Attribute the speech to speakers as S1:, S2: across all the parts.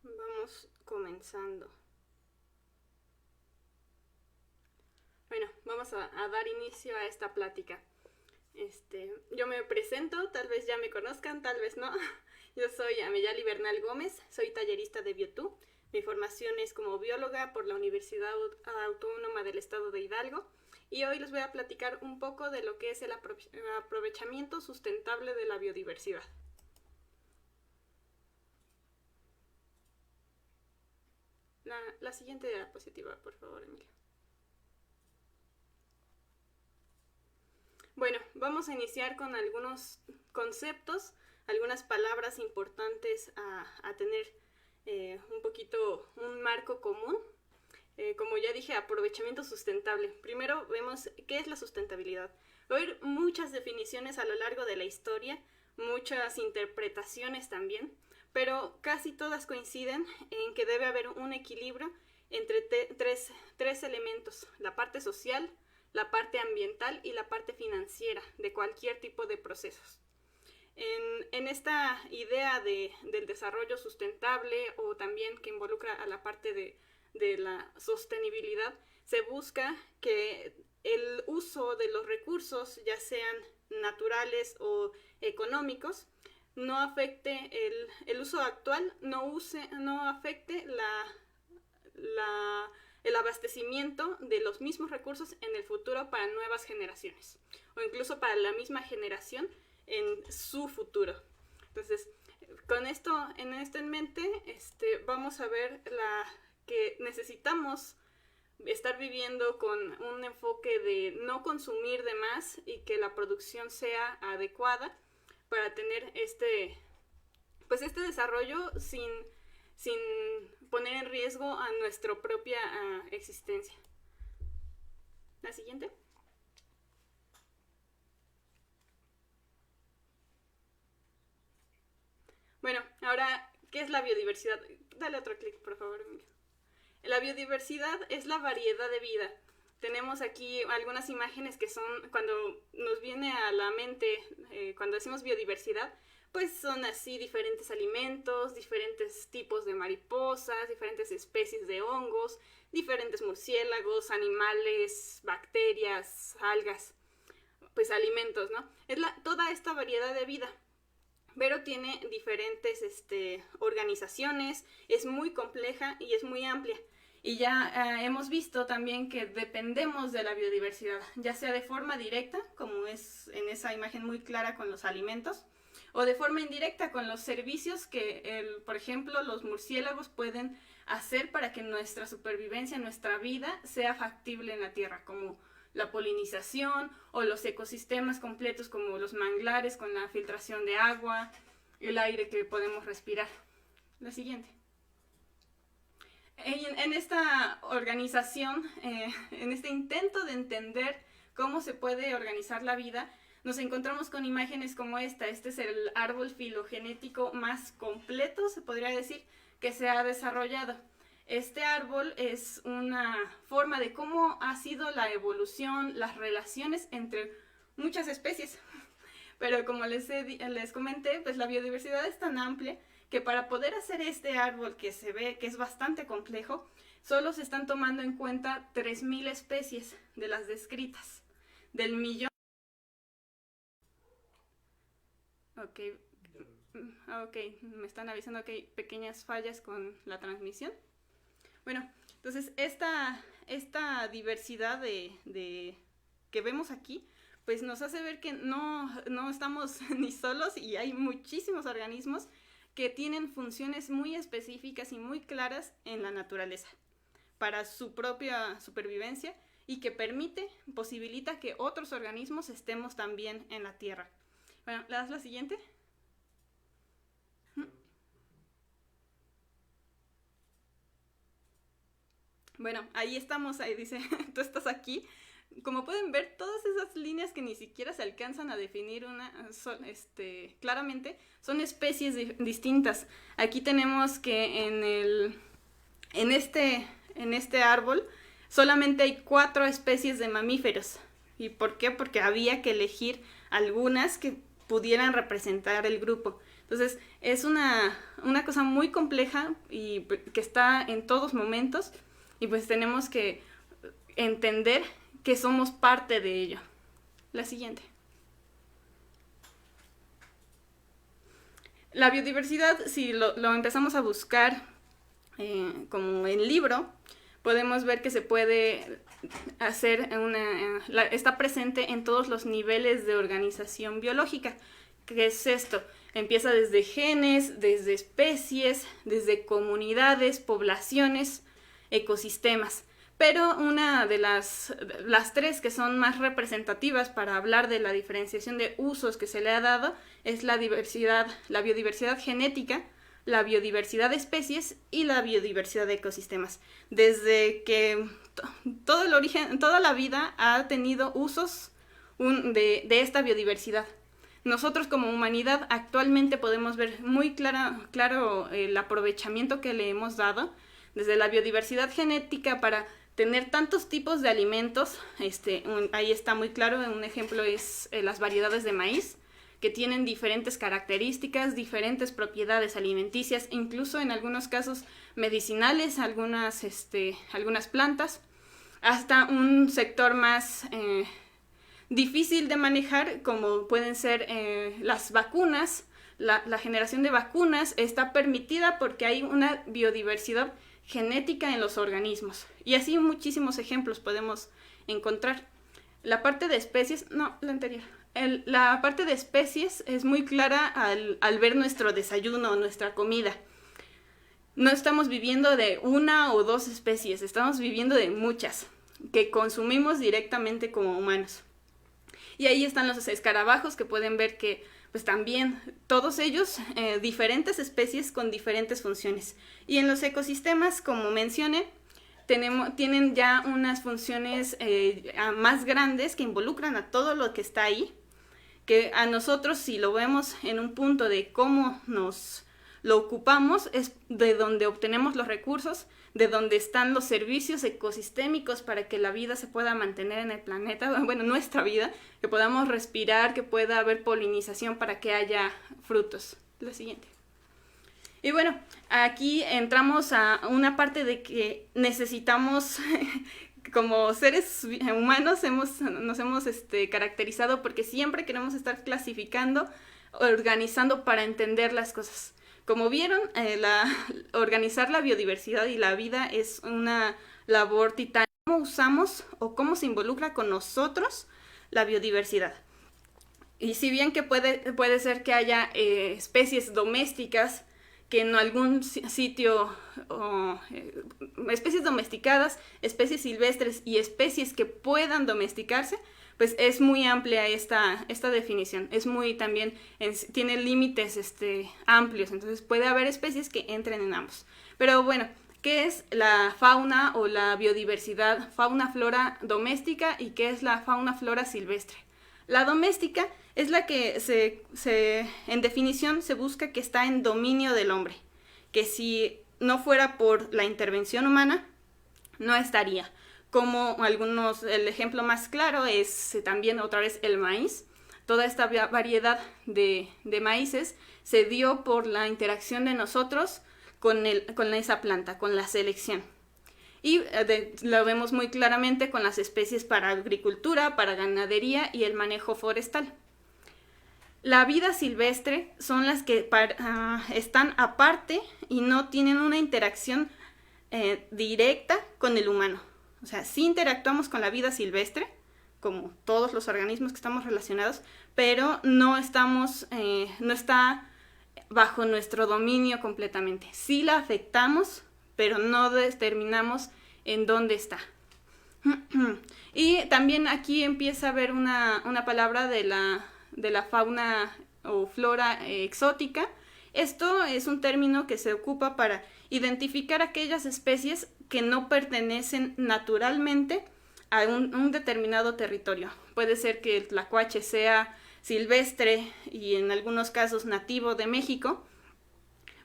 S1: Vamos comenzando. Bueno, vamos a dar inicio a esta plática. Yo me presento, tal vez ya me conozcan, tal vez no. Yo soy Ameyali Bernal Gómez, soy tallerista de Biotú. Mi formación es como bióloga por la Universidad Autónoma del Estado de Hidalgo. Y hoy les voy a platicar un poco de lo que es el aprovechamiento sustentable de la biodiversidad. La siguiente diapositiva, por favor, Emilio. Bueno, vamos a iniciar con algunos conceptos, algunas palabras importantes a tener un poquito un marco común. Como ya dije, aprovechamiento sustentable. Primero vemos qué es la sustentabilidad. Va a haber muchas definiciones a lo largo de la historia, muchas interpretaciones también, pero casi todas coinciden en que debe haber un equilibrio entre tres elementos: la parte social, la parte ambiental y la parte financiera de cualquier tipo de procesos. En esta idea del desarrollo sustentable, o también que involucra a la parte de la sostenibilidad, se busca que el uso de los recursos, ya sean naturales o económicos, no afecte el uso actual, no afecte el abastecimiento de los mismos recursos en el futuro para nuevas generaciones, o incluso para la misma generación en su futuro. Entonces, con esto en mente, vamos a ver que necesitamos estar viviendo con un enfoque de no consumir de más y que la producción sea adecuada para tener este desarrollo sin poner en riesgo a nuestra propia existencia. La siguiente. Bueno, ahora, ¿qué es la biodiversidad? Dale otro clic, por favor, Emilio. La biodiversidad es la variedad de vida. Tenemos aquí algunas imágenes que son, cuando nos viene a la mente, cuando decimos biodiversidad, pues son así diferentes alimentos, diferentes tipos de mariposas, diferentes especies de hongos, diferentes murciélagos, animales, bacterias, algas, pues alimentos, ¿no? Es toda esta variedad de vida, pero tiene diferentes organizaciones, es muy compleja y es muy amplia. Y ya hemos visto también que dependemos de la biodiversidad, ya sea de forma directa, como es en esa imagen muy clara con los alimentos, o de forma indirecta con los servicios que, por ejemplo, los murciélagos pueden hacer para que nuestra supervivencia, nuestra vida, sea factible en la Tierra, como la polinización o los ecosistemas completos como los manglares con la filtración de agua, el aire que podemos respirar. La siguiente. En esta organización, en este intento de entender cómo se puede organizar la vida, nos encontramos con imágenes como esta. Este es el árbol filogenético más completo, se podría decir, que se ha desarrollado. Este árbol es una forma de cómo ha sido la evolución, las relaciones entre muchas especies. Pero como les comenté, pues la biodiversidad es tan amplia que para poder hacer este árbol, que se ve que es bastante complejo, solo se están tomando en cuenta 3.000 especies de las descritas, del millón. Ok, me están avisando que hay pequeñas fallas con la transmisión. Bueno, entonces esta diversidad que vemos aquí, pues nos hace ver que no estamos ni solos, y hay muchísimos organismos que tienen funciones muy específicas y muy claras en la naturaleza para su propia supervivencia, y que posibilita que otros organismos estemos también en la Tierra. Bueno, ¿le das la siguiente? Bueno, ahí estamos, ahí dice, tú estás aquí. Como pueden ver, todas esas líneas que ni siquiera se alcanzan a definir claramente, son especies distintas. Aquí tenemos que en este árbol solamente hay 4 especies de mamíferos. ¿Y por qué? Porque había que elegir algunas que pudieran representar el grupo. Entonces, es una cosa muy compleja y que está en todos momentos, y pues tenemos que entender que somos parte de ello. La siguiente. La biodiversidad, si lo empezamos a buscar como en libro, podemos ver que se puede hacer está presente en todos los niveles de organización biológica. ¿Qué es esto? Empieza desde genes, desde especies, desde comunidades, poblaciones, ecosistemas. Pero una de las tres que son más representativas para hablar de la diferenciación de usos que se le ha dado es la biodiversidad genética, la biodiversidad de especies y la biodiversidad de ecosistemas. Desde que toda la vida ha tenido usos de esta biodiversidad. Nosotros como humanidad actualmente podemos ver muy claro el aprovechamiento que le hemos dado desde la biodiversidad genética para tener tantos tipos de alimentos. Ahí está muy claro, un ejemplo es las variedades de maíz, que tienen diferentes características, diferentes propiedades alimenticias, incluso en algunos casos medicinales, algunas plantas, hasta un sector más difícil de manejar, como pueden ser las vacunas. La generación de vacunas está permitida porque hay una biodiversidad genética en los organismos. Y así muchísimos ejemplos podemos encontrar. La parte de especies, no, la anterior. La parte de especies es muy clara al ver nuestro desayuno, nuestra comida. No estamos viviendo de una o dos especies, estamos viviendo de muchas que consumimos directamente como humanos. Y ahí están los escarabajos, que pueden ver que pues también todos ellos diferentes especies con diferentes funciones. Y en los ecosistemas, como mencioné, tienen ya unas funciones más grandes que involucran a todo lo que está ahí, que a nosotros, si lo vemos en un punto de cómo nos lo ocupamos, es de donde obtenemos los recursos, de donde están los servicios ecosistémicos para que la vida se pueda mantener en el planeta, bueno, nuestra vida, que podamos respirar, que pueda haber polinización para que haya frutos. La siguiente. Y bueno, aquí entramos a una parte de que necesitamos, como seres humanos, nos hemos caracterizado porque siempre queremos estar clasificando, organizando para entender las cosas. Como vieron, organizar la biodiversidad y la vida es una labor titánica. ¿Cómo usamos o cómo se involucra con nosotros la biodiversidad? Y si bien que puede ser que haya especies domésticas que en algún sitio, especies domesticadas, especies silvestres y especies que puedan domesticarse, pues es muy amplia esta definición, tiene límites amplios, entonces puede haber especies que entren en ambos. Pero bueno, ¿qué es la fauna o la biodiversidad, fauna-flora doméstica, y qué es la fauna-flora silvestre? La doméstica es la que en definición se busca que está en dominio del hombre, que si no fuera por la intervención humana, no estaría. Como el ejemplo más claro es también otra vez el maíz. Toda esta variedad de maíces se dio por la interacción de nosotros con esa planta, con la selección. Y lo vemos muy claramente con las especies para agricultura, para ganadería y el manejo forestal. La vida silvestre son las que están aparte y no tienen una interacción directa con el humano. O sea, sí interactuamos con la vida silvestre, como todos los organismos que estamos relacionados, pero no está bajo nuestro dominio completamente. Sí la afectamos, pero no determinamos en dónde está. Y también aquí empieza a haber una palabra de la fauna o flora exótica. Esto es un término que se ocupa para identificar aquellas especies que no pertenecen naturalmente a un determinado territorio. Puede ser que el tlacuache sea silvestre y en algunos casos nativo de México,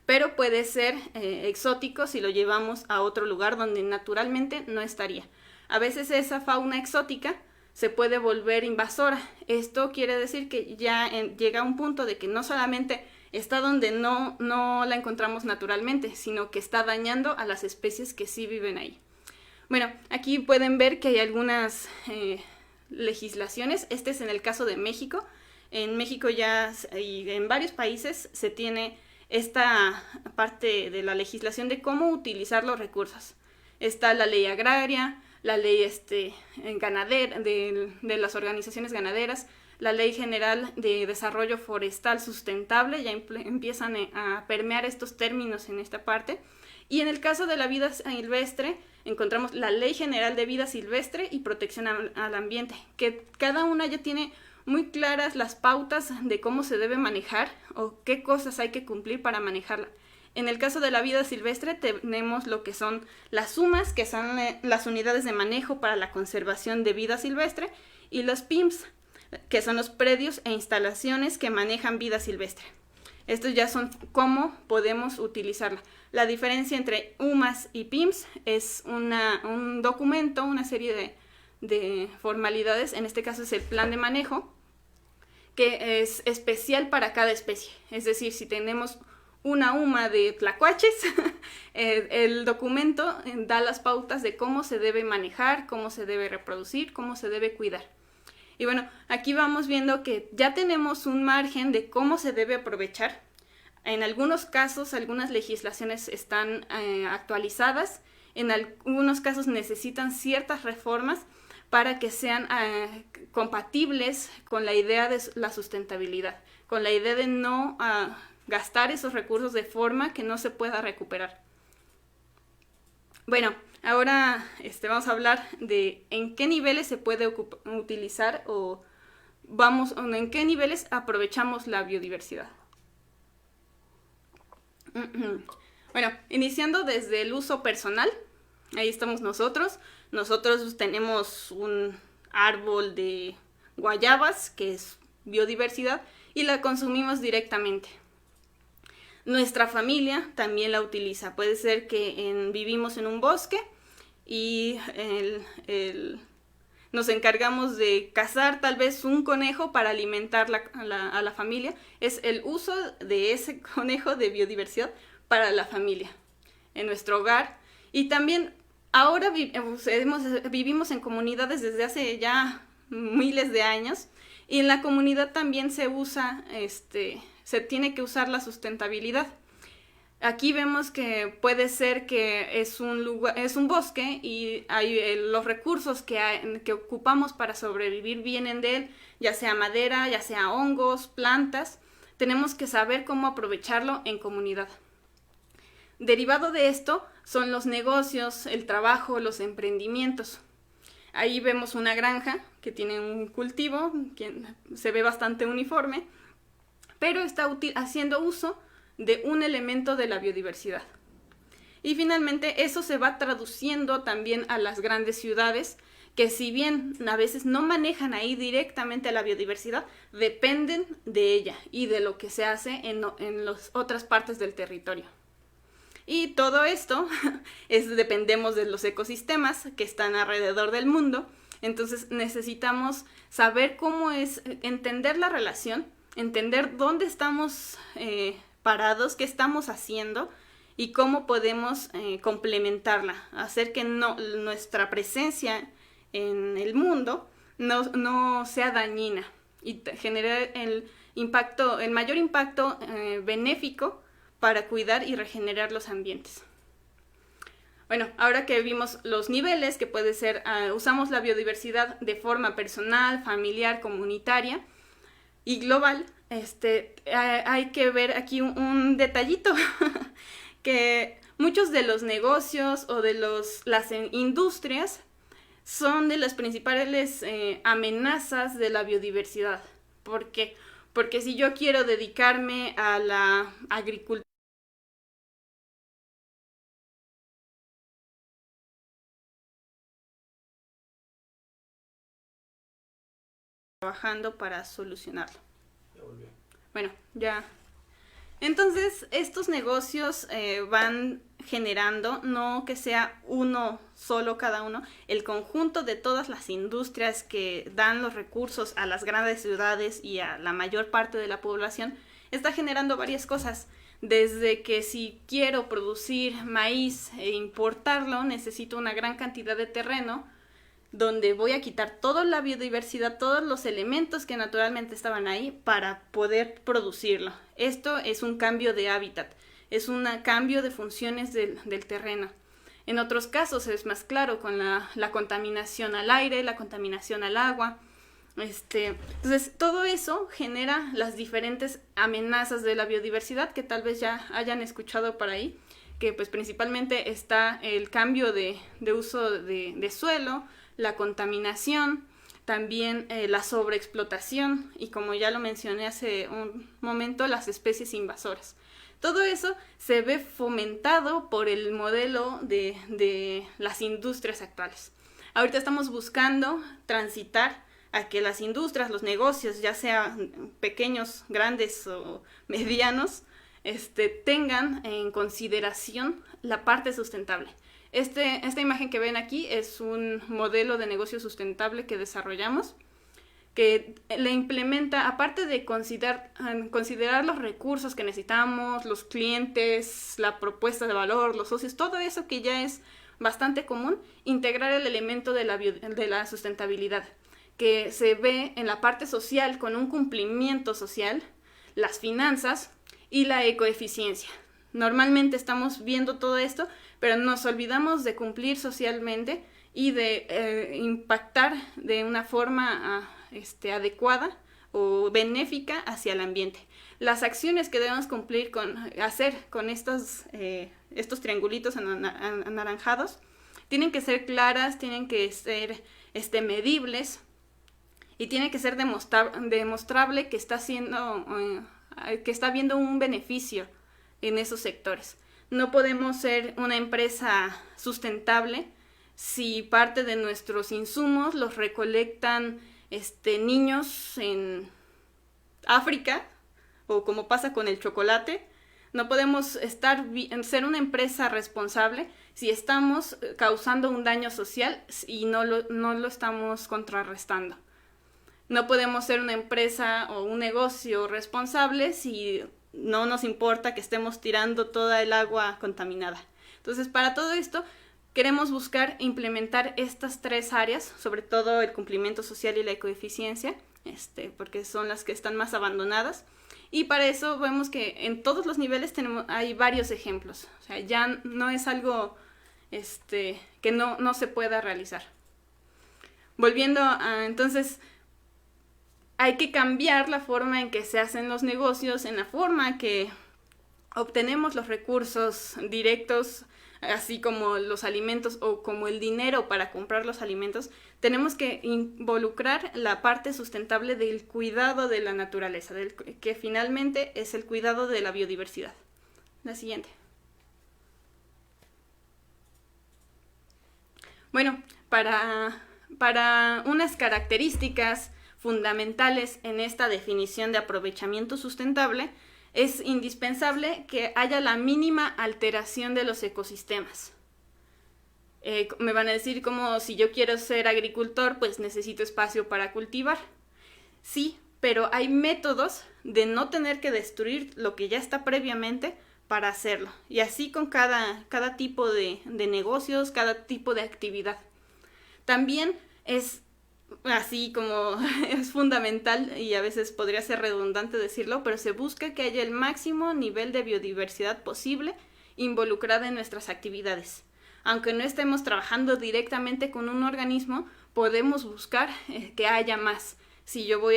S1: pero puede ser exótico si lo llevamos a otro lugar donde naturalmente no estaría. A veces esa fauna exótica se puede volver invasora. Esto quiere decir que ya llega a un punto de que no solamente está donde no la encontramos naturalmente, sino que está dañando a las especies que sí viven ahí. Bueno, aquí pueden ver que hay algunas legislaciones. Este es en el caso de México. En México ya y en varios países se tiene esta parte de la legislación de cómo utilizar los recursos. Está la ley agraria, la ley ganadera, de las organizaciones ganaderas, la Ley General de Desarrollo Forestal Sustentable, ya empiezan a permear estos términos en esta parte. Y en el caso de la vida silvestre, encontramos la Ley General de Vida Silvestre y Protección al Ambiente, que cada una ya tiene muy claras las pautas de cómo se debe manejar o qué cosas hay que cumplir para manejarla. En el caso de la vida silvestre tenemos lo que son las UMAS, que son las unidades de manejo para la conservación de vida silvestre, y los PIMS, que son los predios e instalaciones que manejan vida silvestre. Estos ya son cómo podemos utilizarla. La diferencia entre UMAS y PIMS es un documento, una serie de formalidades. En este caso es el plan de manejo, que es especial para cada especie. Es decir, si tenemos una UMA de tlacuaches, el documento da las pautas de cómo se debe manejar, cómo se debe reproducir, cómo se debe cuidar. Y bueno, aquí vamos viendo que ya tenemos un margen de cómo se debe aprovechar. En algunos casos, algunas legislaciones están actualizadas, en algunos casos necesitan ciertas reformas para que sean compatibles con la idea de la sustentabilidad, con la idea de no gastar esos recursos de forma que no se pueda recuperar. Bueno, ahora vamos a hablar de en qué niveles se puede utilizar o en qué niveles aprovechamos la biodiversidad. Bueno, iniciando desde el uso personal, ahí estamos nosotros. Nosotros tenemos un árbol de guayabas, que es biodiversidad, y la consumimos directamente. Nuestra familia también la utiliza. Puede ser que vivimos en un bosque y nos encargamos de cazar tal vez un conejo para alimentar a la familia. Es el uso de ese conejo de biodiversidad para la familia, en nuestro hogar. Y también ahora vivimos en comunidades desde hace ya miles de años, y en la comunidad también se usa, se tiene que usar la sustentabilidad. Aquí vemos que puede ser que es un bosque y los recursos que ocupamos para sobrevivir vienen de él, ya sea madera, ya sea hongos, plantas. Tenemos que saber cómo aprovecharlo en comunidad. Derivado de esto son los negocios, el trabajo, los emprendimientos. Ahí vemos una granja que tiene un cultivo, que se ve bastante uniforme, pero está haciendo uso de un elemento de la biodiversidad. Y finalmente eso se va traduciendo también a las grandes ciudades, que si bien a veces no manejan ahí directamente la biodiversidad, dependen de ella y de lo que se hace en las otras partes del territorio. Y todo esto dependemos de los ecosistemas que están alrededor del mundo. Entonces necesitamos saber cómo es, entender la relación, entender dónde estamos parados, qué estamos haciendo y cómo podemos complementarla, hacer que nuestra presencia en el mundo no sea dañina y generar el mayor impacto benéfico para cuidar y regenerar los ambientes. Bueno, ahora que vimos los niveles, que puede ser, usamos la biodiversidad de forma personal, familiar, comunitaria y global, hay que ver aquí un detallito, que muchos de los negocios o de las industrias son de las principales amenazas de la biodiversidad. ¿Por qué? Porque si yo quiero dedicarme a la agricultura, trabajando para solucionarlo. Bueno, ya. Entonces, estos negocios van generando, no que sea uno solo cada uno, el conjunto de todas las industrias que dan los recursos a las grandes ciudades y a la mayor parte de la población, está generando varias cosas. Desde que si quiero producir maíz e importarlo, necesito una gran cantidad de terreno donde voy a quitar toda la biodiversidad, todos los elementos que naturalmente estaban ahí para poder producirlo. Esto es un cambio de hábitat, es un cambio de funciones del terreno. En otros casos es más claro con la contaminación al aire, la contaminación al agua. Entonces, todo eso genera las diferentes amenazas de la biodiversidad que tal vez ya hayan escuchado por ahí, que pues principalmente está el cambio de uso de suelo, la contaminación, también la sobreexplotación y, como ya lo mencioné hace un momento, las especies invasoras. Todo eso se ve fomentado por el modelo de las industrias actuales. Ahorita estamos buscando transitar a que las industrias, los negocios, ya sean pequeños, grandes o medianos, tengan en consideración la parte sustentable. Esta imagen que ven aquí es un modelo de negocio sustentable que desarrollamos, que le implementa, aparte de considerar los recursos que necesitamos, los clientes, la propuesta de valor, los socios, todo eso que ya es bastante común, integrar el elemento de la sustentabilidad, que se ve en la parte social con un cumplimiento social, las finanzas y la ecoeficiencia. Normalmente estamos viendo todo esto, pero nos olvidamos de cumplir socialmente y de impactar de una forma adecuada o benéfica hacia el ambiente. Las acciones que debemos hacer con estos triangulitos anaranjados tienen que ser claras, tienen que ser medibles y tiene que ser demostrable que está habiendo un beneficio en esos sectores. No podemos ser una empresa sustentable si parte de nuestros insumos los recolectan niños en África, o como pasa con el chocolate. No podemos ser una empresa responsable si estamos causando un daño social y no lo estamos contrarrestando. No podemos ser una empresa o un negocio responsable si no nos importa que estemos tirando toda el agua contaminada. Entonces, para todo esto, queremos buscar implementar estas tres áreas, sobre todo el cumplimiento social y la ecoeficiencia, porque son las que están más abandonadas. Y para eso vemos que en todos los niveles hay varios ejemplos. O sea, ya no es algo que no se pueda realizar. Volviendo entonces, hay que cambiar la forma en que se hacen los negocios, en la forma que obtenemos los recursos directos, así como los alimentos o como el dinero para comprar los alimentos. Tenemos que involucrar la parte sustentable del cuidado de la naturaleza, que finalmente es el cuidado de la biodiversidad. La siguiente. Bueno, para unas características fundamentales en esta definición de aprovechamiento sustentable, es indispensable que haya la mínima alteración de los ecosistemas. Me van a decir, como si yo quiero ser agricultor, pues necesito espacio para cultivar. Sí, pero hay métodos de no tener que destruir lo que ya está previamente para hacerlo. Y así con cada tipo de negocios, cada tipo de actividad. También es así como es fundamental, y a veces podría ser redundante decirlo, pero se busca que haya el máximo nivel de biodiversidad posible involucrada en nuestras actividades. Aunque no estemos trabajando directamente con un organismo, podemos buscar que haya más. Si yo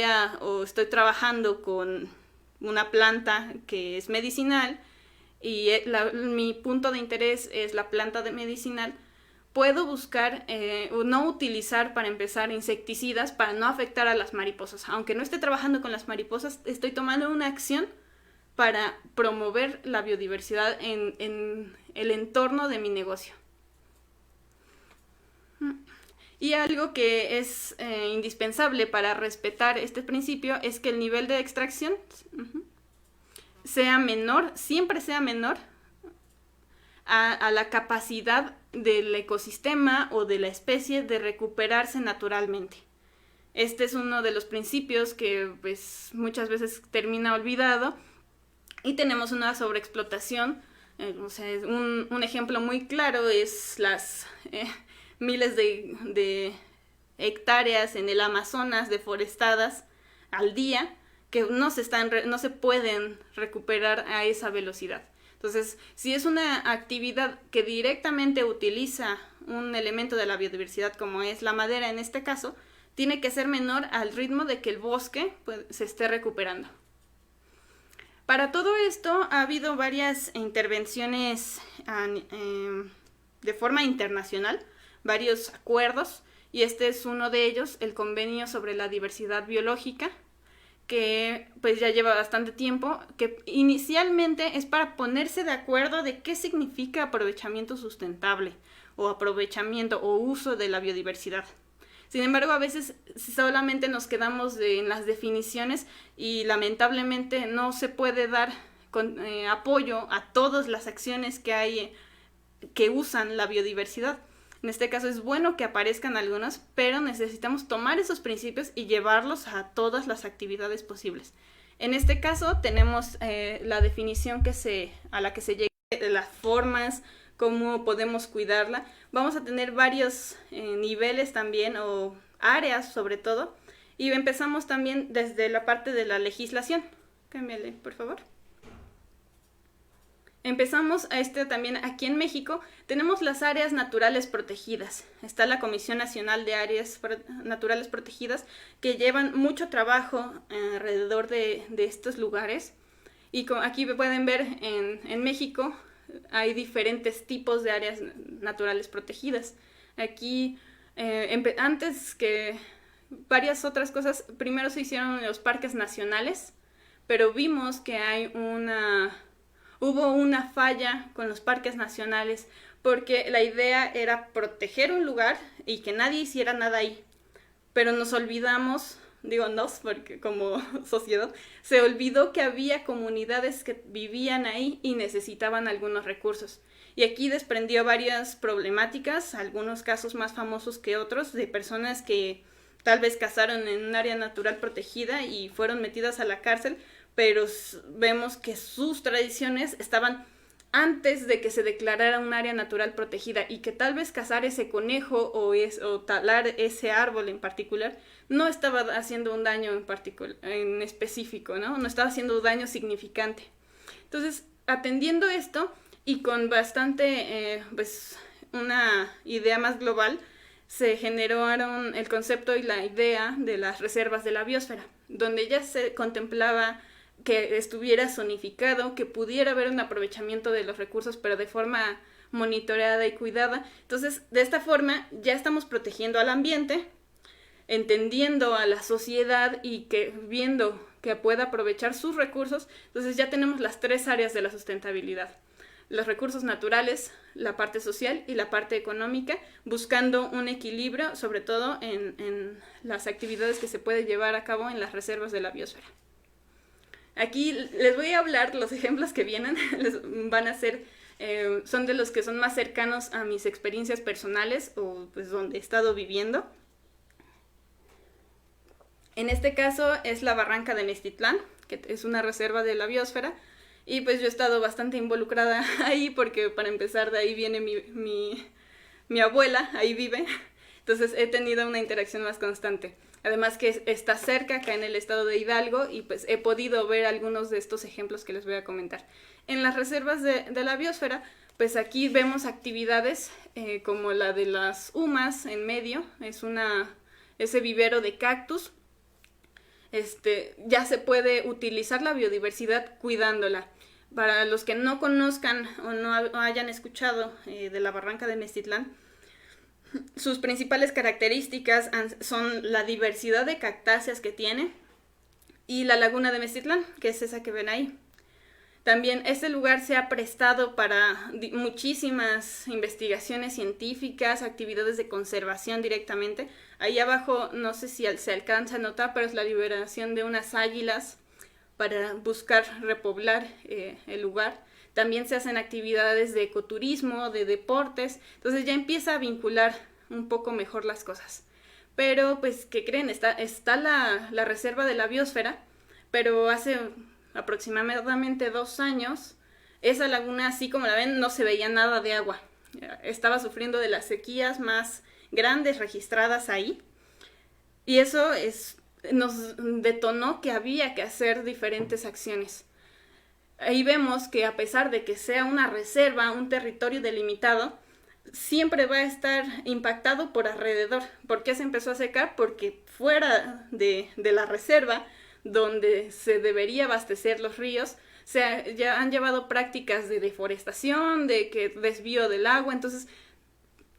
S1: estoy trabajando con una planta que es medicinal y mi punto de interés es la planta medicinal, puedo buscar no utilizar, para empezar, insecticidas para no afectar a las mariposas. Aunque no esté trabajando con las mariposas, estoy tomando una acción para promover la biodiversidad en el entorno de mi negocio. Y algo que es indispensable para respetar este principio es que el nivel de extracción siempre sea menor a la capacidad del ecosistema o de la especie de recuperarse naturalmente. Este es uno de los principios que pues muchas veces termina olvidado, y tenemos una sobreexplotación. O sea, un ejemplo muy claro es las miles de hectáreas en el Amazonas deforestadas al día que no se pueden recuperar a esa velocidad. Entonces, si es una actividad que directamente utiliza un elemento de la biodiversidad como es la madera en este caso, tiene que ser menor al ritmo de que el bosque pues, se esté recuperando. Para todo esto ha habido varias intervenciones de forma internacional, varios acuerdos, y este es uno de ellos, el Convenio sobre la Diversidad Biológica, que pues ya lleva bastante tiempo, que inicialmente es para ponerse de acuerdo de qué significa aprovechamiento sustentable o aprovechamiento o uso de la biodiversidad. Sin embargo, a veces solamente nos quedamos en las definiciones y lamentablemente no se puede dar apoyo a todas las acciones que hay que usan la biodiversidad. En este caso es bueno que aparezcan algunos, pero necesitamos tomar esos principios y llevarlos a todas las actividades posibles. En este caso tenemos la definición a la que se llega, de las formas, cómo podemos cuidarla. Vamos a tener varios niveles también, o áreas sobre todo, y empezamos también desde la parte de la legislación. Cámbiale, por favor. Empezamos también aquí en México, tenemos las áreas naturales protegidas. Está la Comisión Nacional de Áreas Naturales Protegidas, que llevan mucho trabajo alrededor de estos lugares. Y aquí pueden ver en México hay diferentes tipos de áreas naturales protegidas. Aquí, antes que varias otras cosas, primero se hicieron los parques nacionales, pero vimos que hubo una falla con los parques nacionales porque la idea era proteger un lugar y que nadie hiciera nada ahí. Pero nos olvidamos, digo nos porque como sociedad, se olvidó que había comunidades que vivían ahí y necesitaban algunos recursos. Y aquí desprendió varias problemáticas, algunos casos más famosos que otros, de personas que tal vez cazaron en un área natural protegida y fueron metidas a la cárcel, pero vemos que sus tradiciones estaban antes de que se declarara un área natural protegida y que tal vez cazar ese conejo o talar ese árbol en particular no estaba haciendo un daño en específico, ¿no? No estaba haciendo un daño significante. Entonces, atendiendo esto y con bastante, pues, una idea más global, se generaron el concepto y la idea de las reservas de la biosfera, donde ya se contemplaba que estuviera zonificado, que pudiera haber un aprovechamiento de los recursos, pero de forma monitoreada y cuidada. Entonces, de esta forma, ya estamos protegiendo al ambiente, entendiendo a la sociedad y viendo que pueda aprovechar sus recursos. Entonces, ya tenemos las tres áreas de la sustentabilidad: los recursos naturales, la parte social y la parte económica, buscando un equilibrio, sobre todo en las actividades que se puede llevar a cabo en las reservas de la biosfera. Aquí les voy a hablar, los ejemplos que vienen van a ser, son de los que son más cercanos a mis experiencias personales o pues donde he estado viviendo. En este caso es la Barranca de Meztitlán, que es una reserva de la biosfera, y pues yo he estado bastante involucrada ahí porque para empezar de ahí viene mi abuela, ahí vive, entonces he tenido una interacción más constante. Además que está cerca, acá en el estado de Hidalgo, y pues he podido ver algunos de estos ejemplos que les voy a comentar. En las reservas de la biosfera, pues aquí vemos actividades como la de las humas en medio, ese vivero de cactus. Ya se puede utilizar la biodiversidad cuidándola. Para los que no conozcan o no hayan escuchado de la Barranca de Meztitlán, sus principales características son la diversidad de cactáceas que tiene y la laguna de Meztitlán, que es esa que ven ahí. También este lugar se ha prestado para muchísimas investigaciones científicas, actividades de conservación directamente. Ahí abajo, no sé si se alcanza a notar, pero es la liberación de unas águilas para buscar repoblar el lugar. También se hacen actividades de ecoturismo, de deportes, entonces ya empieza a vincular un poco mejor las cosas. Pero pues, ¿qué creen? Está la reserva de la biosfera, pero hace aproximadamente 2 años, esa laguna, así como la ven, no se veía nada de agua. Estaba sufriendo de las sequías más grandes registradas ahí. Y eso nos detonó que había que hacer diferentes acciones. Ahí vemos que a pesar de que sea una reserva, un territorio delimitado, siempre va a estar impactado por alrededor. ¿Por qué se empezó a secar? Porque fuera de la reserva, donde se debería abastecer los ríos, ya han llevado prácticas de deforestación, de que desvío del agua. Entonces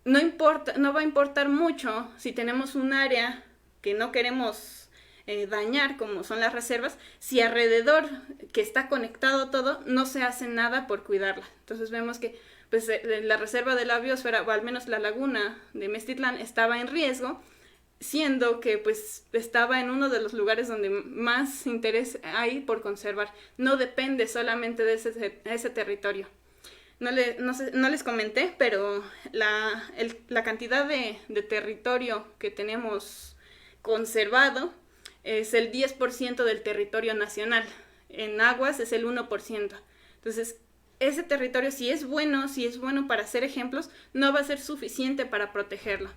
S1: no va a importar mucho si tenemos un área que no queremos dañar, como son las reservas, si alrededor que está conectado todo no se hace nada por cuidarla. Entonces vemos que pues, la reserva de la biosfera, o al menos la laguna de Meztitlán, estaba en riesgo, siendo que pues estaba en uno de los lugares donde más interés hay por conservar. No depende solamente de ese territorio. No les comenté, pero la cantidad de territorio que tenemos conservado es el 10% del territorio nacional. En aguas es el 1%. Entonces, ese territorio, si es bueno para hacer ejemplos, no va a ser suficiente para protegerlo.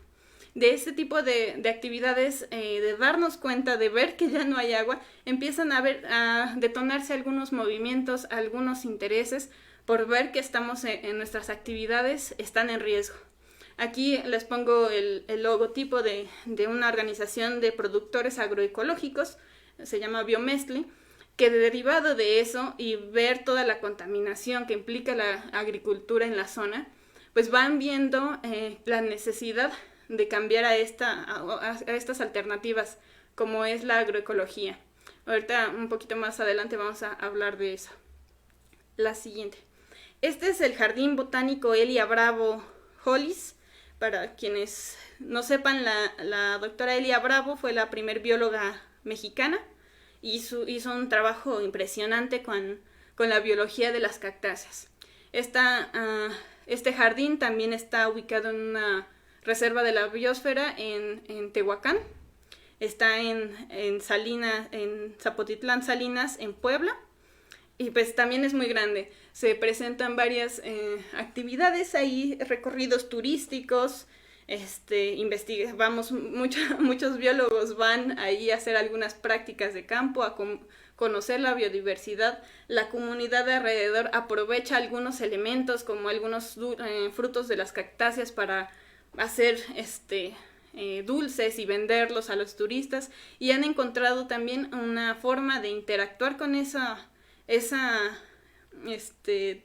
S1: De este tipo de actividades, de darnos cuenta, de ver que ya no hay agua, empiezan a detonarse algunos movimientos, algunos intereses, por ver que estamos en nuestras actividades están en riesgo. Aquí les pongo el logotipo de una organización de productores agroecológicos, se llama Biomestli, que derivado de eso y ver toda la contaminación que implica la agricultura en la zona, pues van viendo la necesidad de cambiar a estas alternativas, como es la agroecología. Ahorita, un poquito más adelante, vamos a hablar de eso. La siguiente. Este es el Jardín Botánico Elia Bravo Hollis. Para quienes no sepan, la doctora Elia Bravo fue la primer bióloga mexicana y hizo un trabajo impresionante con la biología de las cactáceas. Este jardín también está ubicado en una reserva de la biosfera en Tehuacán. Está en Zapotitlán, Salinas, en Puebla. Y pues también es muy grande. Se presentan varias actividades ahí, recorridos turísticos. Muchos biólogos van ahí a hacer algunas prácticas de campo, a conocer la biodiversidad. La comunidad de alrededor aprovecha algunos elementos, como algunos frutos de las cactáceas, para hacer dulces y venderlos a los turistas. Y han encontrado también una forma de interactuar con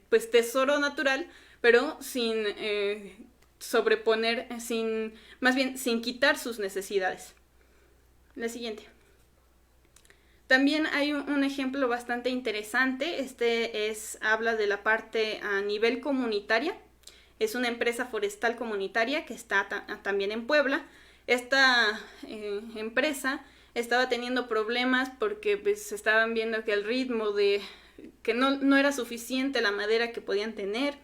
S1: pues tesoro natural, pero sin sobreponer, más bien sin quitar sus necesidades. La siguiente. También hay un ejemplo bastante interesante. Habla de la parte a nivel comunitaria. Es una empresa forestal comunitaria que está también en Puebla. Esta empresa estaba teniendo problemas porque pues estaban viendo que el ritmo que no era suficiente la madera que podían tener,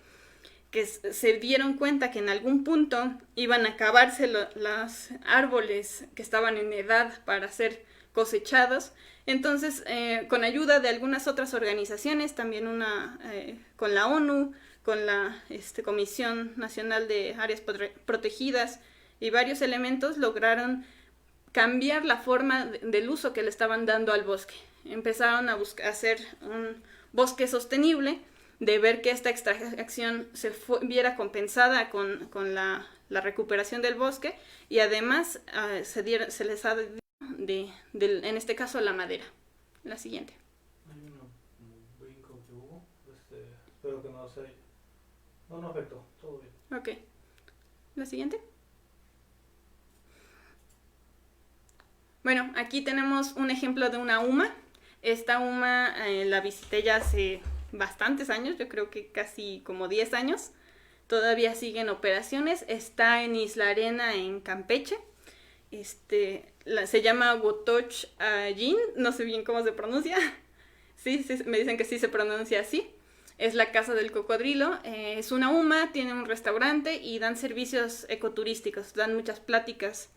S1: que se dieron cuenta que en algún punto iban a acabarse los árboles que estaban en edad para ser cosechados. Entonces, con ayuda de algunas otras organizaciones, también con la ONU, con la Comisión Nacional de Áreas Protegidas y varios elementos, lograron cambiar la forma del uso que le estaban dando al bosque. Empezaron a hacer un bosque sostenible, de ver que esta extracción viera compensada con la recuperación del bosque, y además se les ha en este caso la madera. La siguiente.
S2: Hay un brinco que hubo, espero que no se... No afectó, todo bien.
S1: Ok. La siguiente. Bueno, aquí tenemos un ejemplo de una huma. Esta huma la visité ya hace bastantes años, yo creo que casi como 10 años. Todavía sigue en operaciones. Está en Isla Arena, en Campeche. Se llama Wotoch Ajin, no sé bien cómo se pronuncia. Sí, me dicen que sí se pronuncia así. Es la casa del cocodrilo. Es una huma, tiene un restaurante y dan servicios ecoturísticos, dan muchas pláticas.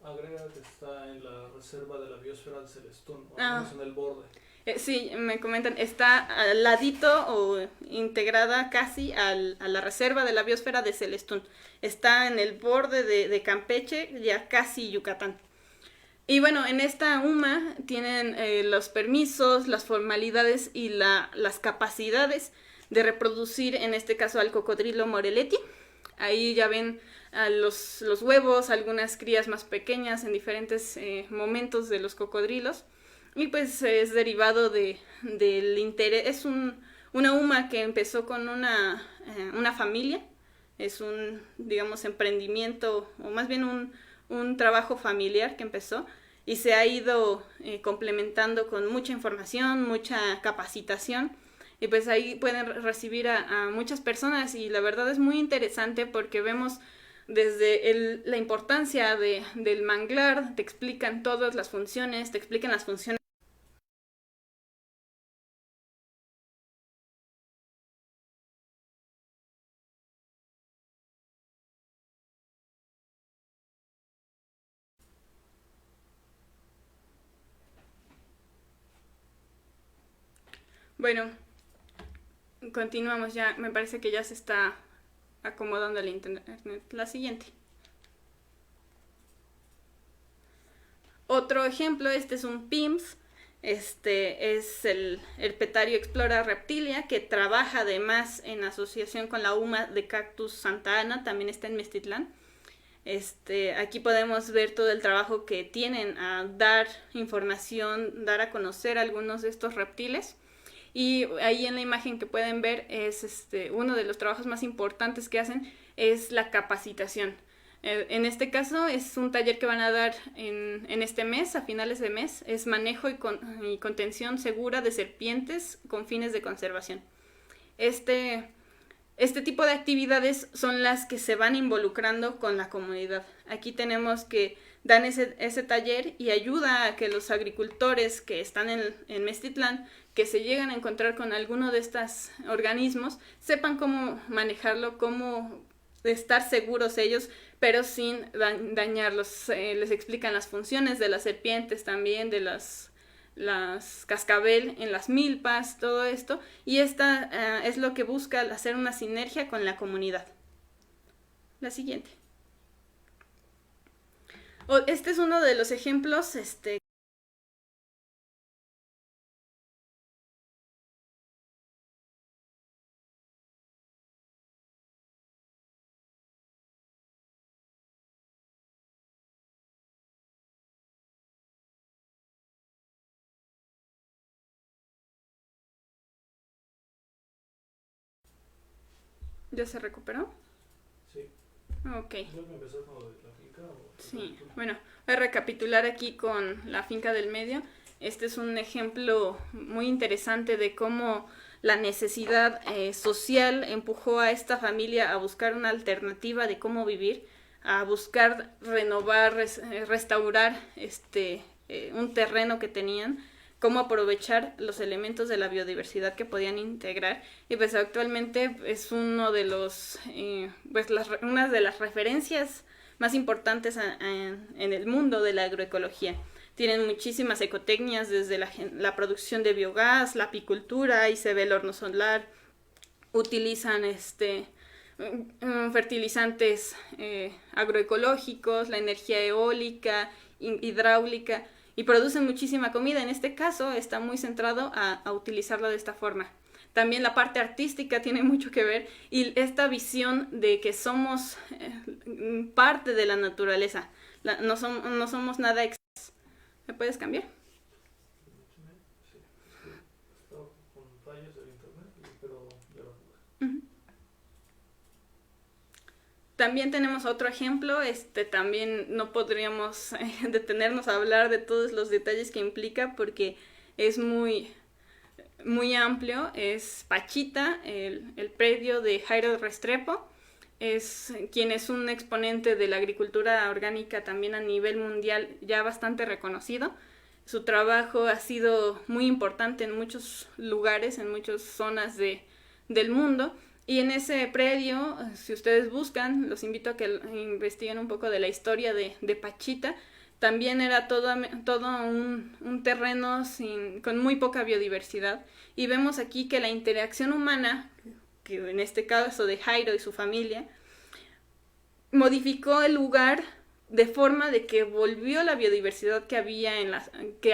S2: agrega que está en la reserva de la biosfera de Celestún, o al menos en el borde.
S1: Sí, me comentan, está al ladito o integrada casi a la reserva de la biosfera de Celestún. Está en el borde de Campeche, ya casi Yucatán. Y bueno, en esta UMA tienen los permisos, las formalidades y las capacidades de reproducir, en este caso, al cocodrilo Morelletti. Ahí ya ven los huevos, algunas crías más pequeñas en diferentes momentos de los cocodrilos. Y pues es derivado del interés, es una UMA que empezó con una familia, es un, digamos, emprendimiento, o más bien un trabajo familiar que empezó y se ha ido complementando con mucha información, mucha capacitación, y pues ahí pueden recibir a muchas personas, y la verdad es muy interesante porque vemos desde la importancia del manglar, te explican todas las funciones, te explican las funciones. Bueno, continuamos ya, me parece que ya se está acomodando el internet. La siguiente. Otro ejemplo, este es un PIMS, este es el Herpetario Explora Reptilia, que trabaja además en asociación con la UMA de Cactus Santa Ana, también está en Meztitlán. Aquí podemos ver todo el trabajo que tienen a dar información, dar a conocer algunos de estos reptiles. Y ahí en la imagen que pueden ver es uno de los trabajos más importantes que hacen es la capacitación. En este caso es un taller que van a dar en este mes, a finales de mes, es manejo y contención segura de serpientes con fines de conservación. Este tipo de actividades son las que se van involucrando con la comunidad. Aquí tenemos que dan ese taller y ayuda a que los agricultores que están en Meztitlán, que se llegan a encontrar con alguno de estos organismos, sepan cómo manejarlo, cómo estar seguros ellos, pero sin dañarlos. Les explican las funciones de las serpientes también, de las cascabel en las milpas, todo esto, y esta es lo que busca hacer una sinergia con la comunidad. La siguiente. Este es uno de los ejemplos, ¿ya se recuperó?
S2: Sí.
S1: Ok.
S2: ¿Vuelve a empezar con lo de la finca?
S1: Sí, bueno, voy a recapitular aquí con la finca del medio. Este es un ejemplo muy interesante de cómo la necesidad social empujó a esta familia a buscar una alternativa de cómo vivir, a buscar renovar, restaurar un terreno que tenían, cómo aprovechar los elementos de la biodiversidad que podían integrar, y pues actualmente es uno de los una de las referencias más importantes en el mundo de la agroecología. Tienen muchísimas ecotecnias, desde la producción de biogás, la apicultura, ahí se ve el horno solar, utilizan fertilizantes agroecológicos, la energía eólica, hidráulica, y producen muchísima comida. En este caso está muy centrado a utilizarlo de esta forma. También la parte artística tiene mucho que ver, y esta visión de que somos parte de la naturaleza, no somos nada externos. ¿Me puedes cambiar?
S2: Sí. Está con fallos del internet, pero ya lo pude.
S1: Uh-huh. También tenemos otro ejemplo, también no podríamos detenernos a hablar de todos los detalles que implica porque es muy amplio. Es Pachita, el predio de Jairo Restrepo, quien es un exponente de la agricultura orgánica también a nivel mundial, ya bastante reconocido. Su trabajo ha sido muy importante en muchos lugares, en muchas zonas del mundo. Y en ese predio, si ustedes buscan, los invito a que investiguen un poco de la historia de Pachita. también era todo un terreno con muy poca biodiversidad, y vemos aquí que la interacción humana, que en este caso de Jairo y su familia, modificó el lugar de forma de que volvió la biodiversidad que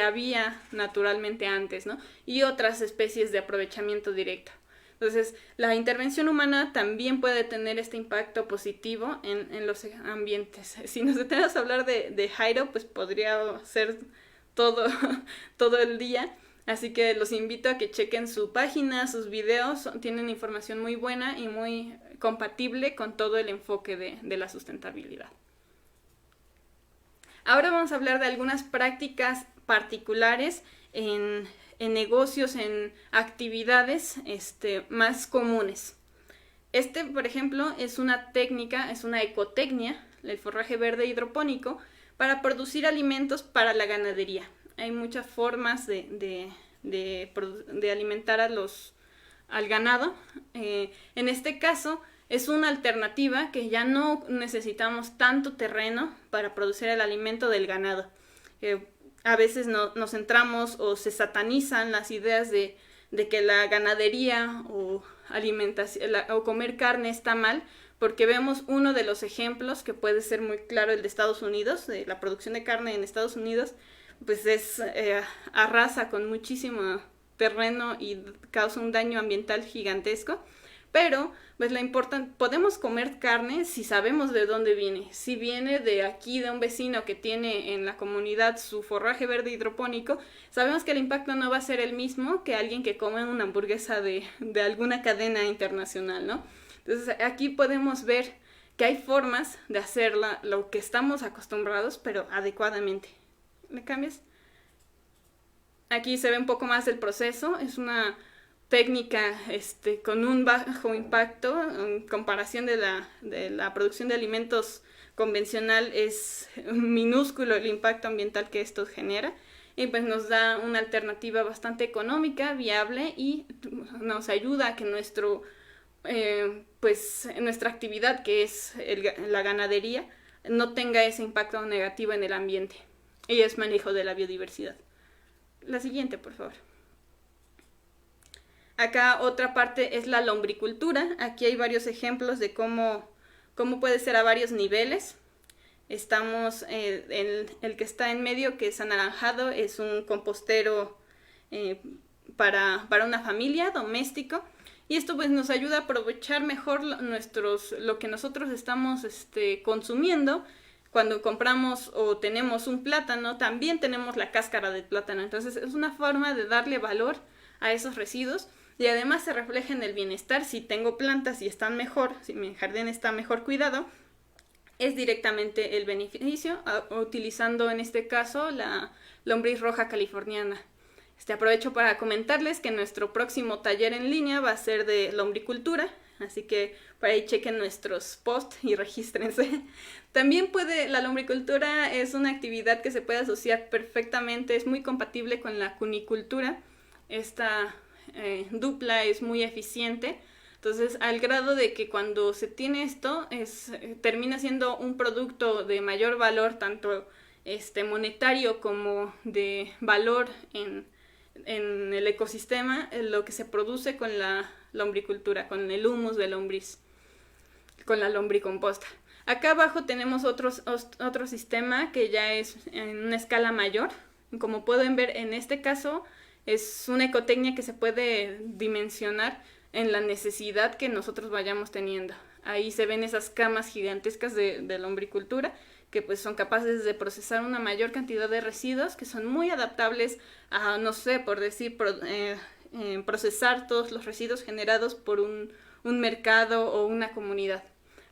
S1: había naturalmente antes, ¿no? Y otras especies de aprovechamiento directo. Entonces, la intervención humana también puede tener este impacto positivo en los ambientes. Si nos detenemos a hablar de Jairo, pues podría ser todo el día. Así que los invito a que chequen su página, sus videos, tienen información muy buena y muy compatible con todo el enfoque de la sustentabilidad. Ahora vamos a hablar de algunas prácticas particulares en negocios, en actividades más comunes. Por ejemplo, es una técnica, es una ecotecnia, el forraje verde hidropónico, para producir alimentos para la ganadería. Hay muchas formas de alimentar al ganado. En este caso, es una alternativa que ya no necesitamos tanto terreno para producir el alimento del ganado. A veces nos centramos o se satanizan las ideas de que la ganadería o alimentación o comer carne está mal, porque vemos uno de los ejemplos que puede ser muy claro, el de Estados Unidos, de la producción de carne en Estados Unidos, pues arrasa con muchísimo terreno y causa un daño ambiental gigantesco. Pero pues podemos comer carne si sabemos de dónde viene. Si viene de aquí, de un vecino que tiene en la comunidad su forraje verde hidropónico, sabemos que el impacto no va a ser el mismo que alguien que come una hamburguesa de alguna cadena internacional, ¿no? Entonces aquí podemos ver que hay formas de hacer lo que estamos acostumbrados, pero adecuadamente. ¿Me cambias? Aquí se ve un poco más del proceso. Es una técnica con un bajo impacto en comparación de la producción de alimentos convencional. Es minúsculo el impacto ambiental que esto genera, y pues nos da una alternativa bastante económica, viable, y nos ayuda a que nuestra actividad, que es la ganadería, no tenga ese impacto negativo en el ambiente, y es manejo de la biodiversidad. La siguiente, por favor. Acá otra parte es la lombricultura. Aquí hay varios ejemplos de cómo puede ser a varios niveles. Estamos en el que está en medio, que es anaranjado, es un compostero para una familia, doméstico. Y esto pues nos ayuda a aprovechar mejor lo que nosotros estamos consumiendo. Cuando compramos o tenemos un plátano, también tenemos la cáscara del plátano. Entonces es una forma de darle valor a esos residuos, y además se refleja en el bienestar. Si tengo plantas y están mejor, si mi jardín está mejor cuidado, es directamente el beneficio, utilizando en este caso la lombriz roja californiana. Aprovecho para comentarles que nuestro próximo taller en línea va a ser de lombricultura, así que por ahí chequen nuestros posts y regístrense. También la lombricultura es una actividad que se puede asociar perfectamente, es muy compatible con la cunicultura. Esta dupla es muy eficiente, entonces al grado de que cuando se tiene esto termina siendo un producto de mayor valor, tanto monetario como de valor en el ecosistema, lo que se produce con la lombricultura, con el humus de lombriz, con la lombricomposta. Acá abajo tenemos otro sistema que ya es en una escala mayor. Como pueden ver, en este caso es una ecotecnia que se puede dimensionar en la necesidad que nosotros vayamos teniendo. Ahí se ven esas camas gigantescas de lombricultura, que pues son capaces de procesar una mayor cantidad de residuos, que son muy adaptables a, no sé, por decir, procesar todos los residuos generados por un mercado o una comunidad.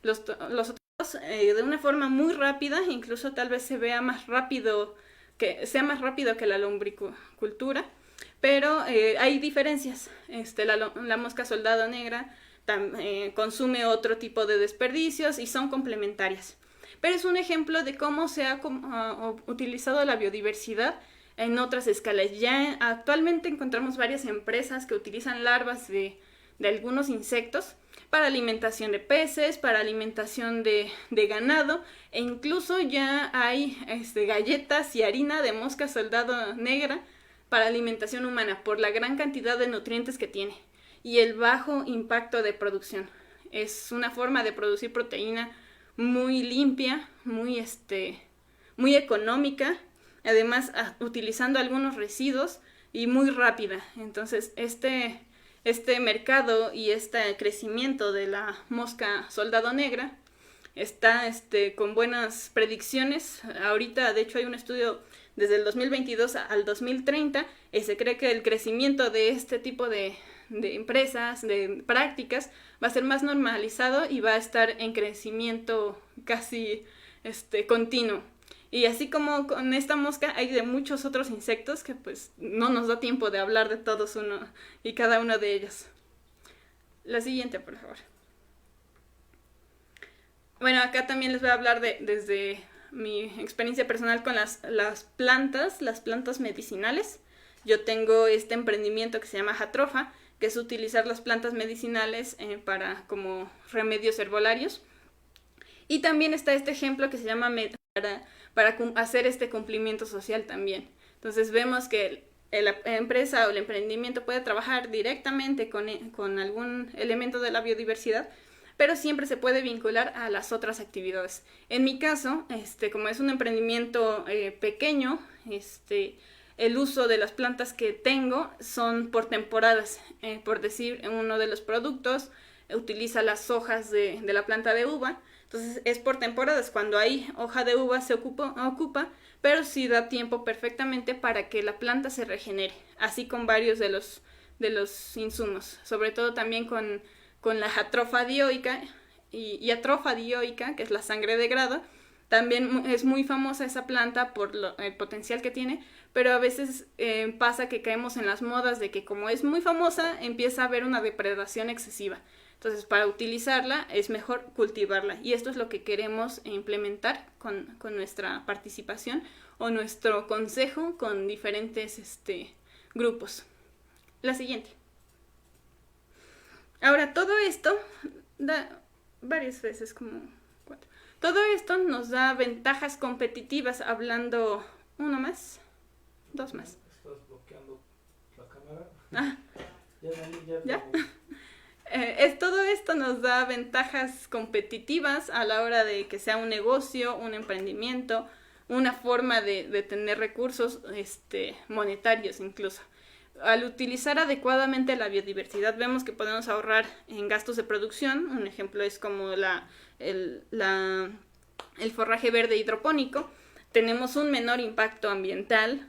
S1: Los otros de una forma muy rápida, incluso tal vez sea más rápido que la lombricultura, pero hay diferencias. La mosca soldado negra consume otro tipo de desperdicios y son complementarias. Pero es un ejemplo de cómo se ha utilizado la biodiversidad en otras escalas. Ya actualmente encontramos varias empresas que utilizan larvas de algunos insectos para alimentación de peces, para alimentación de ganado, e incluso ya hay galletas y harina de mosca soldado negra para alimentación humana por la gran cantidad de nutrientes que tiene y el bajo impacto de producción. Es una forma de producir proteína muy limpia, muy económica, además utilizando algunos residuos y muy rápida. Entonces este mercado y este crecimiento de la mosca soldado negra está con buenas predicciones. Ahorita de hecho hay un estudio desde el 2022 al 2030 y se cree que el crecimiento de este tipo de empresas, de prácticas, va a ser más normalizado y va a estar en crecimiento casi continuo. Y así como con esta mosca hay de muchos otros insectos que pues no nos da tiempo de hablar de todos uno y cada uno de ellos. La siguiente, por favor. Bueno, acá también les voy a hablar desde mi experiencia personal con las plantas medicinales. Yo tengo este emprendimiento que se llama Jatrofa, que es utilizar las plantas medicinales como remedios herbolarios. Y también está este ejemplo que se llama para hacer este cumplimiento social también. Entonces vemos que la empresa o el emprendimiento puede trabajar directamente con algún elemento de la biodiversidad, pero siempre se puede vincular a las otras actividades. En mi caso, como es un emprendimiento pequeño, el uso de las plantas que tengo son por temporadas. Por decir, uno de los productos utiliza las hojas de la planta de uva. Entonces es por temporadas. Cuando hay hoja de uva se ocupa, pero sí da tiempo perfectamente para que la planta se regenere. Así con varios de los insumos. Sobre todo también con la Jatrofa dioica y Atrofa dioica, que es la sangre de grado. También es muy famosa esa planta por el potencial que tiene, pero a veces pasa que caemos en las modas de que como es muy famosa, empieza a haber una depredación excesiva. Entonces, para utilizarla es mejor cultivarla. Y esto es lo que queremos implementar con nuestra participación o nuestro consejo con diferentes grupos. La siguiente. Ahora, todo esto da varias veces como... Todo esto nos da ventajas competitivas, hablando uno más, dos más.
S2: Estás bloqueando la cámara.
S1: Ah.
S2: ¿Ya?
S1: Todo esto nos da ventajas competitivas a la hora de que sea un negocio, un emprendimiento, una forma de tener recursos monetarios incluso. Al utilizar adecuadamente la biodiversidad vemos que podemos ahorrar en gastos de producción. Un ejemplo es como el forraje verde hidropónico. Tenemos un menor impacto ambiental.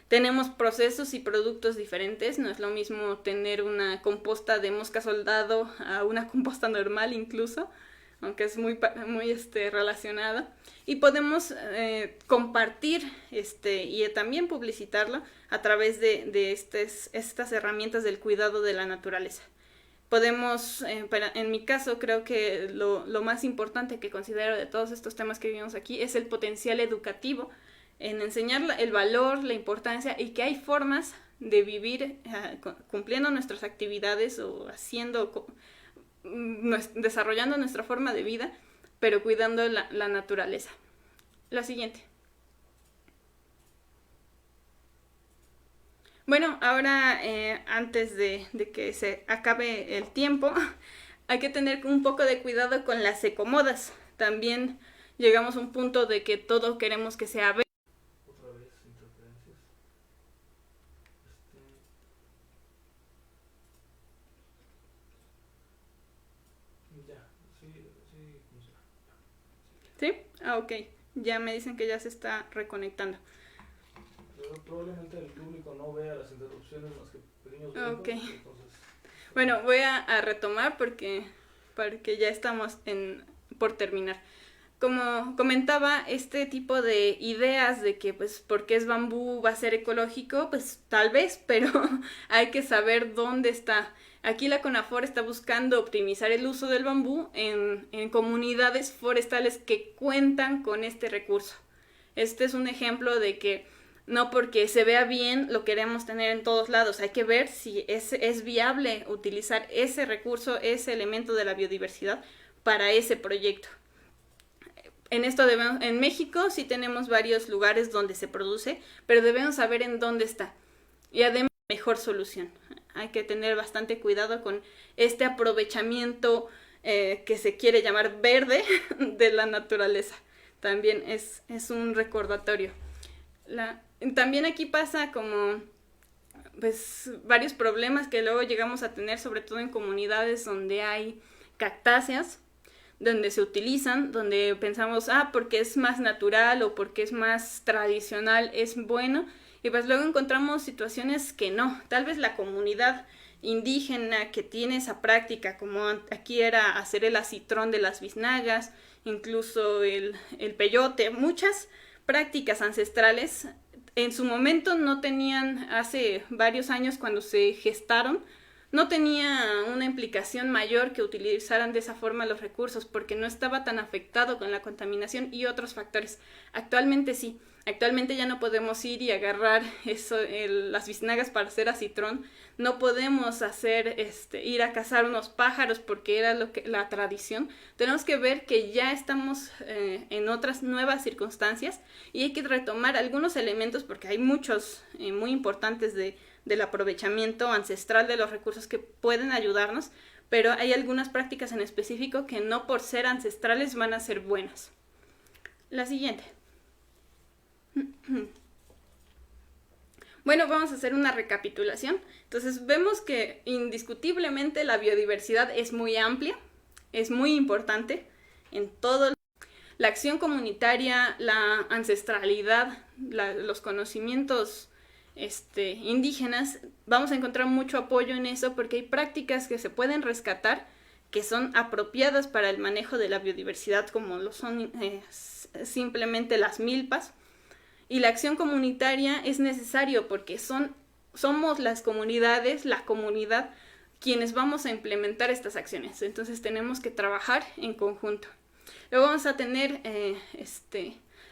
S1: Tenemos procesos y productos diferentes. No es lo mismo tener una composta de mosca soldado a una composta normal incluso, aunque es muy relacionada. Y podemos compartir y también publicitarlo a través de estas herramientas del cuidado de la naturaleza. Podemos, en mi caso, creo que lo más importante que considero de todos estos temas que vimos aquí es el potencial educativo, en enseñar el valor, la importancia y que hay formas de vivir cumpliendo nuestras actividades o desarrollando nuestra forma de vida, pero cuidando la naturaleza. La siguiente. Bueno, ahora antes de que se acabe el tiempo, hay que tener un poco de cuidado con las ecomodas. También llegamos a un punto de que todo queremos que sea verde.
S2: Otra vez interferencias. Ya, sí funciona.
S1: ¿Sí? Ah, ok. Ya me dicen que ya se está reconectando.
S2: Pero probablemente el público no vea las interrupciones más que pequeños
S1: Ok.
S2: Entonces...
S1: Bueno, voy a retomar porque ya estamos por terminar. Como comentaba, este tipo de ideas de que, pues, porque es bambú va a ser ecológico, pues tal vez, pero hay que saber dónde está. Aquí la CONAFOR está buscando optimizar el uso del bambú en comunidades forestales que cuentan con este recurso. Este es un ejemplo de que No porque se vea bien lo queremos tener en todos lados, hay que ver si es viable utilizar ese recurso, ese elemento de la biodiversidad para ese proyecto. En México sí tenemos varios lugares donde se produce, pero debemos saber en dónde está. Y además, mejor solución. Hay que tener bastante cuidado con este aprovechamiento que se quiere llamar verde de la naturaleza. También es un recordatorio. También aquí pasa como pues varios problemas que luego llegamos a tener, sobre todo en comunidades donde hay cactáceas, donde se utilizan, donde pensamos, porque es más natural o porque es más tradicional, es bueno, y pues luego encontramos situaciones que no. Tal vez la comunidad indígena que tiene esa práctica, como aquí era hacer el acitrón de las biznagas, incluso el peyote, muchas prácticas ancestrales en su momento no tenían, hace varios años cuando se gestaron, no tenía una implicación mayor que utilizaran de esa forma los recursos porque no estaba tan afectado con la contaminación y otros factores. Actualmente sí, actualmente ya no podemos ir y agarrar las biznagas para hacer acitrón, no podemos ir a cazar unos pájaros porque era la tradición. Tenemos que ver que ya estamos en otras nuevas circunstancias y hay que retomar algunos elementos porque hay muchos muy importantes del aprovechamiento ancestral de los recursos que pueden ayudarnos, pero hay algunas prácticas en específico que no por ser ancestrales van a ser buenas. La siguiente. Bueno, vamos a hacer una recapitulación. Entonces vemos que indiscutiblemente la biodiversidad es muy amplia, es muy importante en todo. La acción comunitaria, la ancestralidad, los conocimientos indígenas, vamos a encontrar mucho apoyo en eso porque hay prácticas que se pueden rescatar que son apropiadas para el manejo de la biodiversidad, como lo son simplemente las milpas. Y la acción comunitaria es necesario porque somos las comunidades, la comunidad, quienes vamos a implementar estas acciones. Entonces tenemos que trabajar en conjunto. Luego vamos a tener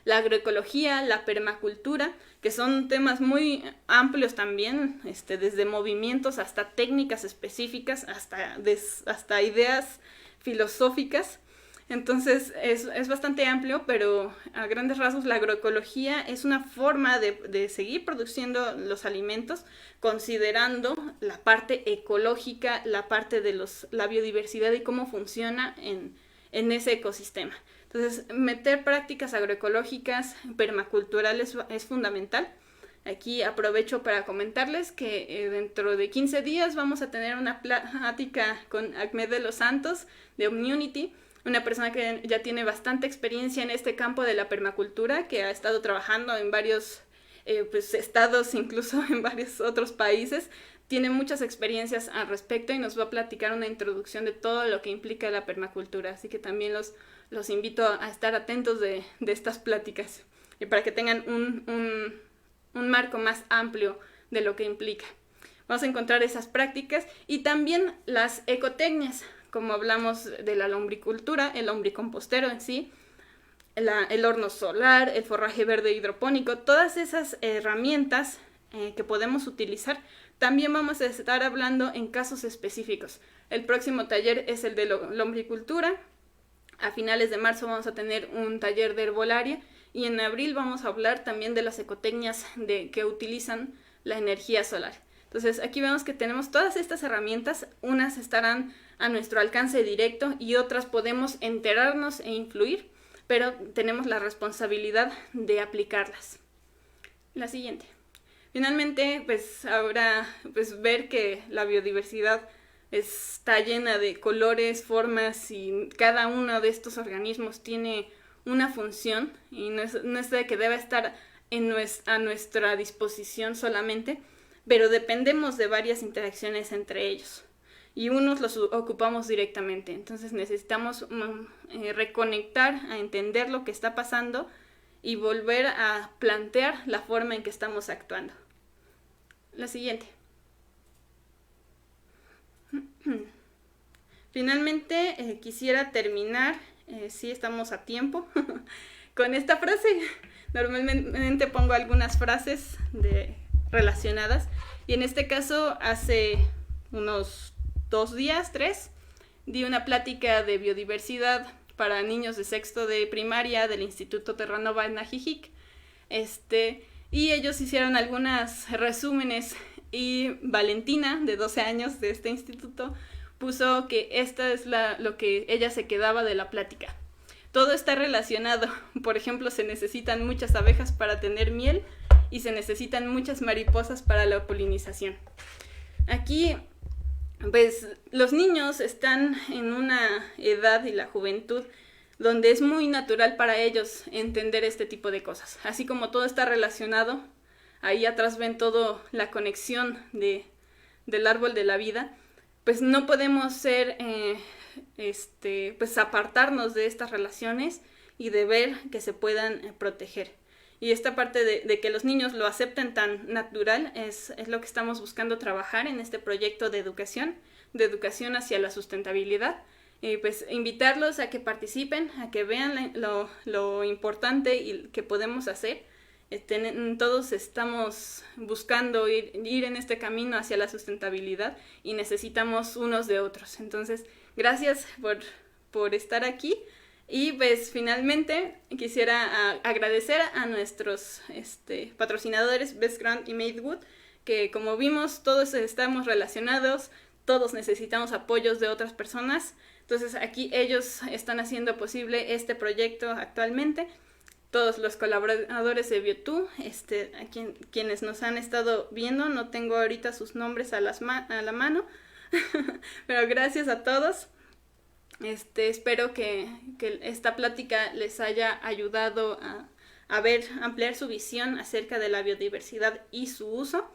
S1: la agroecología, la permacultura, que son temas muy amplios también, desde movimientos hasta técnicas específicas, hasta ideas filosóficas. Entonces es bastante amplio, pero a grandes rasgos la agroecología es una forma de seguir produciendo los alimentos considerando la parte ecológica, la parte de la biodiversidad y cómo funciona en ese ecosistema. Entonces, meter prácticas agroecológicas, permaculturales es fundamental. Aquí aprovecho para comentarles que dentro de 15 días vamos a tener una plática con Ahmed de los Santos de Omnunity, una persona que ya tiene bastante experiencia en este campo de la permacultura, que ha estado trabajando en varios estados, incluso en varios otros países. Tiene muchas experiencias al respecto y nos va a platicar una introducción de todo lo que implica la permacultura. Así que también los invito a estar atentos de estas pláticas y para que tengan un marco más amplio de lo que implica. Vamos a encontrar esas prácticas y también las ecotecnias, como hablamos de la lombricultura, el lombricompostero en sí, el horno solar, el forraje verde hidropónico, todas esas herramientas que podemos utilizar. También vamos a estar hablando en casos específicos. El próximo taller es el de lombricultura. A finales de marzo vamos a tener un taller de herbolaria y en abril vamos a hablar también de las ecotecnias que utilizan la energía solar. Entonces aquí vemos que tenemos todas estas herramientas, unas estarán a nuestro alcance directo y otras podemos enterarnos e influir, pero tenemos la responsabilidad de aplicarlas. La siguiente. Finalmente, pues ahora ver que la biodiversidad está llena de colores, formas y cada uno de estos organismos tiene una función y no es de que deba estar a nuestra disposición solamente, pero dependemos de varias interacciones entre ellos y unos los ocupamos directamente. Entonces necesitamos reconectar, a entender lo que está pasando y volver a plantear la forma en que estamos actuando. La siguiente. Finalmente quisiera terminar, sí estamos a tiempo, con esta frase. Normalmente pongo algunas frases relacionadas, y en este caso hace unos 2 días, 3, di una plática de biodiversidad para niños de sexto de primaria del Instituto Terranova en Ajijic. Y ellos hicieron algunos resúmenes, y Valentina, de 12 años de este instituto, puso que esta es lo que ella se quedaba de la plática. Todo está relacionado. Por ejemplo, se necesitan muchas abejas para tener miel y se necesitan muchas mariposas para la polinización. Aquí, pues, los niños están en una edad, y la juventud, donde es muy natural para ellos entender este tipo de cosas. Así como todo está relacionado, ahí atrás ven todo la conexión del árbol de la vida, pues no podemos pues apartarnos de estas relaciones y de ver que se puedan proteger. Y esta parte de que los niños lo acepten tan natural es lo que estamos buscando trabajar en este proyecto de educación hacia la sustentabilidad. Pues invitarlos a que participen, a que vean lo importante y que podemos hacer. Todos estamos buscando ir en este camino hacia la sustentabilidad y necesitamos unos de otros. Entonces, gracias por estar aquí. Y pues finalmente quisiera agradecer a nuestros patrocinadores Best Grant y Madewood, que como vimos todos estamos relacionados, todos necesitamos apoyos de otras personas. Entonces aquí ellos están haciendo posible este proyecto actualmente. Todos los colaboradores de Biotú, quienes nos han estado viendo, no tengo ahorita sus nombres a la mano, pero gracias a todos. Espero que esta plática les haya ayudado a ampliar su visión acerca de la biodiversidad y su uso.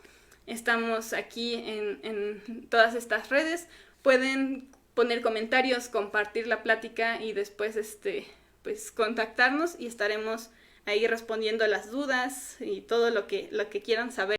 S1: Estamos aquí en todas estas redes. Pueden poner comentarios, compartir la plática y después pues contactarnos y estaremos ahí respondiendo las dudas y todo lo que quieran saber.